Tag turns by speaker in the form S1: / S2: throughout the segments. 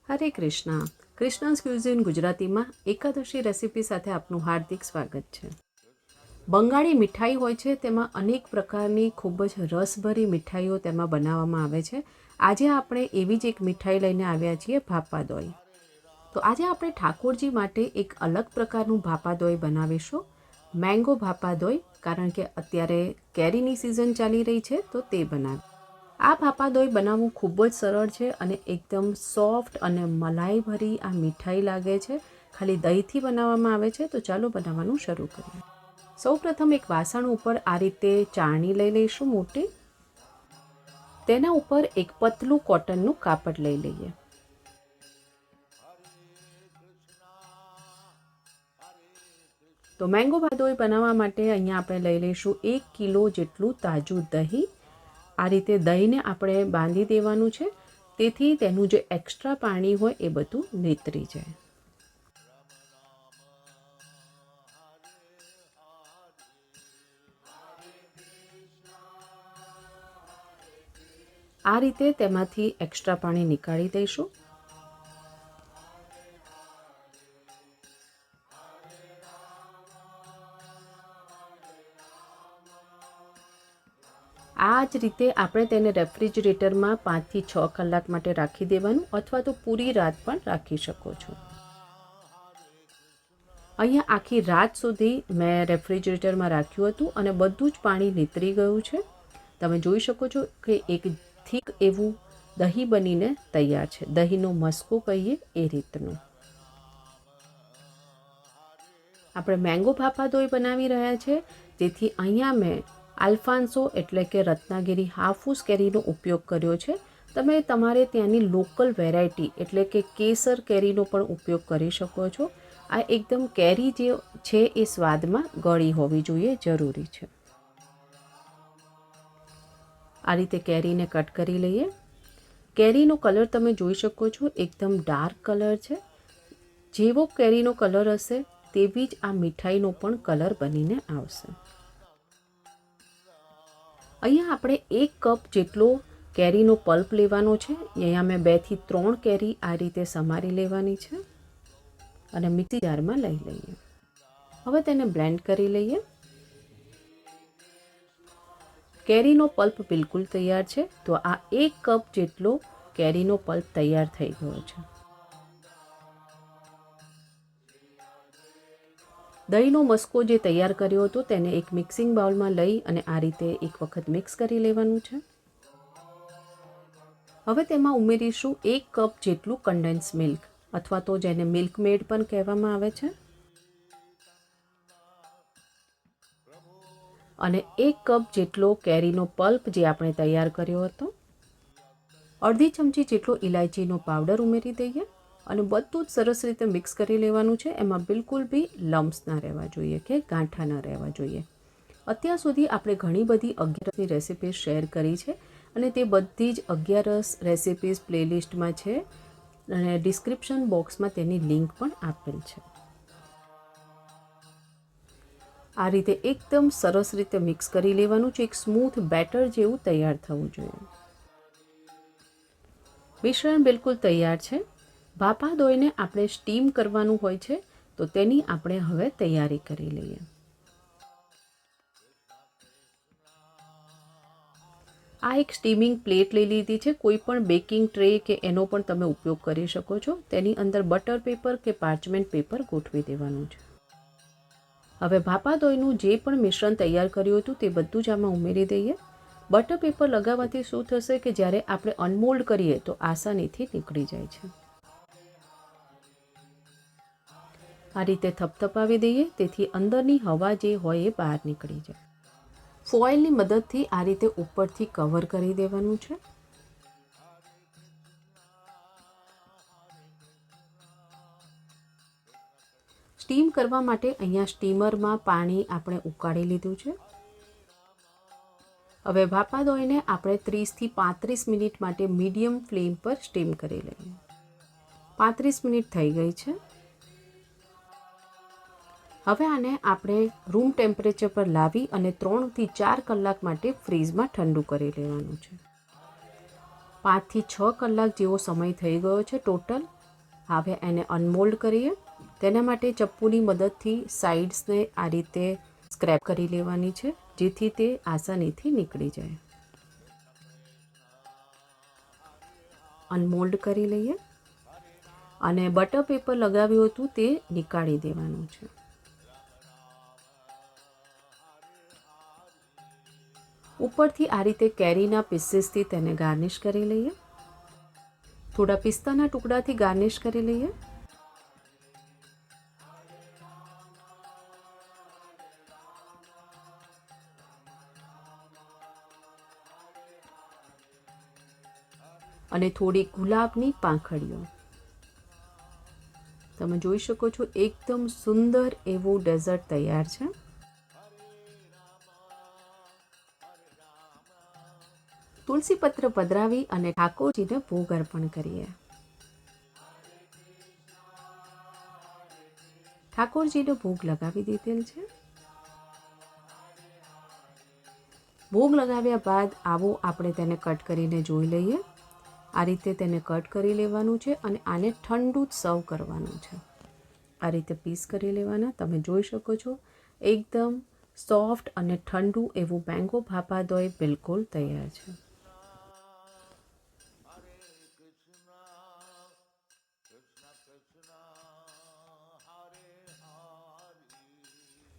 S1: હરે Krishna. કૃષ્ણસ cuisine ગુજરાતીમાં Ekadashi recipe સાથે આપનું હાર્દિક સ્વાગત છે. બંગાળી મીઠાઈ હોય છે, તેમાં અનેક પ્રકારની ખૂબ જ રસભરી મીઠાઈઓ તેમાં બનાવવામાં આવે છે. આજે આપણે એવી જ એક મીઠાઈ લઈને આવ્યા છીએ, ભાપાદોઈ. તો આજે આપણે ઠાકોરજી માટે એક અલગ પ્રકારનું ભાપાદોઈ બનાવીશું, મેંગો ભાપાદોઈ, કારણ કે અત્યારે કેરીની સિઝન ચાલી રહી છે, તો તે બનાવીએ. આ ભાપાદોઈ બનાવવું ખૂબ જ સરળ છે અને એકદમ સોફ્ટ અને મલાઈભરી આ મીઠાઈ લાગે છે. ખાલી દહીંથી બનાવવામાં આવે છે. તો ચાલો બનાવવાનું શરૂ કરીએ. સૌપ્રથમ એક વાસણ ઉપર આ રીતે ચાળણી લઈ લઈશું મોટી. તેના ઉપર એક પતલું કોટનનું કાપડ લઈ લઈએ. તો મેંગો ભાપાદોઈ બનાવવા માટે અહીંયા આપણે લઈ લઈશું 1 કિલો જેટલું તાજું દહીં. આ રીતે દહીંને આપણે બાંધી દેવાનું છે, તેથી તેનું જે એક્સ્ટ્રા પાણી હોય એ બધું નીતરી જાય. આ રીતે તેમાંથી એક્સ્ટ્રા પાણી નીકાળી દઈશું. આ જ રીતે આપણે તેને રેફ્રિજરેટરમાં 5 થી 6 કલાક માટે રાખી દેવાનું, અથવા તો પૂરી રાત પણ રાખી શકો છો. અહીંયા આખી રાત સુધી મેં રેફ્રિજરેટરમાં રાખ્યું હતું અને બધું જ પાણી નીતરી ગયું છે. તમે જોઈ શકો છો કે એક થીક એવું દહીં બનીને તૈયાર છે. દહીંનો મસ્કો કહીએ એ રીતનું. આપણે મેંગો ભાપાદોઈ બનાવી રહ્યા છે, તેથી અહીંયા મેં આલ્ફાન્સો એટલે કે રત્નાગીરી હાફૂસ કેરીનો ઉપયોગ કર્યો છે. તમે તમારે ત્યાંની લોકલ વેરાયટી એટલે કે કેસર કેરીનો પણ ઉપયોગ કરી શકો છો. આ એકદમ કેરી જે છે એ સ્વાદમાં ગળી હોવી જોઈએ, જરૂરી છે. આ રીતે કેરીને કટ કરી લઈએ. કેરીનો કલર તમે જોઈ શકો છો, એકદમ ડાર્ક કલર છે. જેવો કેરીનો કલર હશે તેવી જ આ મીઠાઈનો પણ કલર બનીને આવશે. અહીંયા આપણે 1 કપ જેટલો કેરીનો પલ્પ લેવાનો છે. અહીંયા મેં 2 થી 3 કેરી આ રીતે સમારી લેવાની છે અને મિક્સી જારમાં લઈ લઈએ. હવે તેને બ્લેન્ડ કરી લઈએ. કેરીનો પલ્પ બિલકુલ તૈયાર છે. તો આ 1 કપ જેટલો કેરીનો પલ્પ તૈયાર થઈ ગયો છે. દહીંનો મસ્કો જે તૈયાર કર્યો હતો તેને એક મિક્સિંગ બાઉલમાં લઈ અને આ રીતે એક વખત મિક્સ કરી લેવાનું છે. હવે તેમાં ઉમેરીશું 1 કપ જેટલું કન્ડેન્સ મિલ્ક, અથવા તો જેને મિલ્ક મેડ પણ કહેવામાં આવે છે, અને 1 કપ જેટલો કેરીનો પલ્પ જે આપણે તૈયાર કર્યો હતો. અડધી ચમચી જેટલો ઇલાયચીનો પાવડર ઉમેરી દઈએ અને બધું જ સરસ રીતે મિક્સ કરી લેવાનું છે. એમાં બિલકુલ બી લમ્સ ના રહેવા જોઈએ કે ગાંઠા ના રહેવા જોઈએ. અત્યાર સુધી આપણે ઘણી બધી અગિયારસની રેસિપીઝ શેર કરી છે અને તે બધી જ 11 રેસિપીઝ પ્લેલિસ્ટમાં છે અને ડિસ્ક્રિપ્શન બોક્સમાં તેની લિંક પણ આપેલ છે. આ રીતે એકદમ સરસ રીતે મિક્સ કરી લેવાનું છે. એક સ્મૂથ બેટર જેવું તૈયાર થવું જોઈએ. મિશ્રણ બિલકુલ તૈયાર છે. ભાપાદોઈને આપણે સ્ટીમ કરવાનું હોય છે, તો તેની આપણે હવે તૈયારી કરી લઈએ. આ એક સ્ટીમિંગ પ્લેટ લઈ લીધી છે. કોઈ પણ બેકિંગ ટ્રે કે એનો પણ તમે ઉપયોગ કરી શકો છો. તેની અંદર બટર પેપર કે પાર્ચમેન્ટ પેપર ગોઠવી દેવાનું છે. હવે ભાપાદોઈનું જે પણ મિશ્રણ તૈયાર કર્યું હતું તે બધું જ આમાં ઉમેરી દઈએ. બટર પેપર લગાવવાથી શું થશે કે જ્યારે આપણે અનમોલ્ડ કરીએ તો આસાનીથી નીકળી જાય છે. આ રીતે થપથપાવી દઈએ, તેથી અંદરની હવા જે હોય એ બહાર નીકળી જાય. ફોઇલની મદદથી આ રીતે ઉપરથી કવર કરી દેવાનું છે. સ્ટીમ કરવા માટે અહીંયા સ્ટીમરમાં પાણી આપણે ઉકાળી લીધું છે. હવે ભાપાદોઈને આપણે 30 થી 35 મિનિટ માટે મીડિયમ ફ્લેમ પર સ્ટીમ કરી લઈએ. 35 મિનિટ થઈ ગઈ છે. હવે આને આપણે રૂમ ટેમ્પરેચર પર લાવી અને 3 થી 4 કલાક માટે ફ્રીઝમાં ઠંડુ કરી લેવાનું છે. 5 થી 6 કલાક જેવો સમય થઈ ગયો છે ટોટલ. હવે એને અનમોલ્ડ કરીએ. તેના માટે ચપ્પુની મદદથી સાઇડ્સને આ રીતે સ્ક્રેપ કરી લેવાની છે, જેથી તે આસાનીથી નીકળી જાય. અનમોલ્ડ કરી લઈએ અને બટર પેપર લગાવ્યું હતું તે નીકાળી દેવાનું છે. ઉપરથી આ રીતે કેરીના પીસીસથી તેને ગાર્નિશ કરી લઈએ. થોડા પિસ્તાના ટુકડાથી ગાર્નિશ કરી લઈએ. અને થોડી ગુલાબની પાંખડીઓ. તમે જોઈ શકો છો એકદમ સુંદર એવું ડેઝર્ટ તૈયાર છે. તુલસી પત્ર પધરાવી અને ઠાકોરજીને ભોગ અર્પણ કરીએ. ઠાકોરજીને ભોગ લગાવી દીધેલ છે. ભોગ લગાવ્યા બાદ આવો આપણે તેને કટ કરીને જોઈ લઈએ. આ રીતે તેને કટ કરી લેવાનું છે અને આને ઠંડુ જ સર્વ કરવાનું છે. આ રીતે પીસ કરી લેવાના. તમે જોઈ શકો છો એકદમ સોફ્ટ અને ઠંડુ એવું મેંગો ભાપા દોય બિલકુલ તૈયાર છે.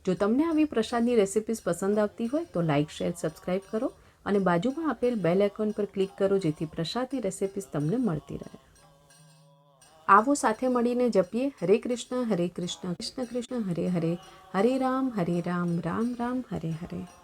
S1: જો તમને આવી પ્રસાદની રેસિપીઝ પસંદ આવતી હોય તો લાઇક, શેર, સબસ્ક્રાઈબ કરો અને બાજુમાં આપેલ બેલ આઇકોન પર ક્લિક કરો, જેથી પ્રસાદની રેસિપીઝ તમને મળતી રહે. આવો સાથે મળીને જપીએ હરે કૃષ્ણ કૃષ્ણ કૃષ્ણ હરે હરે, હરે રામ રામ રામ હરે હરે.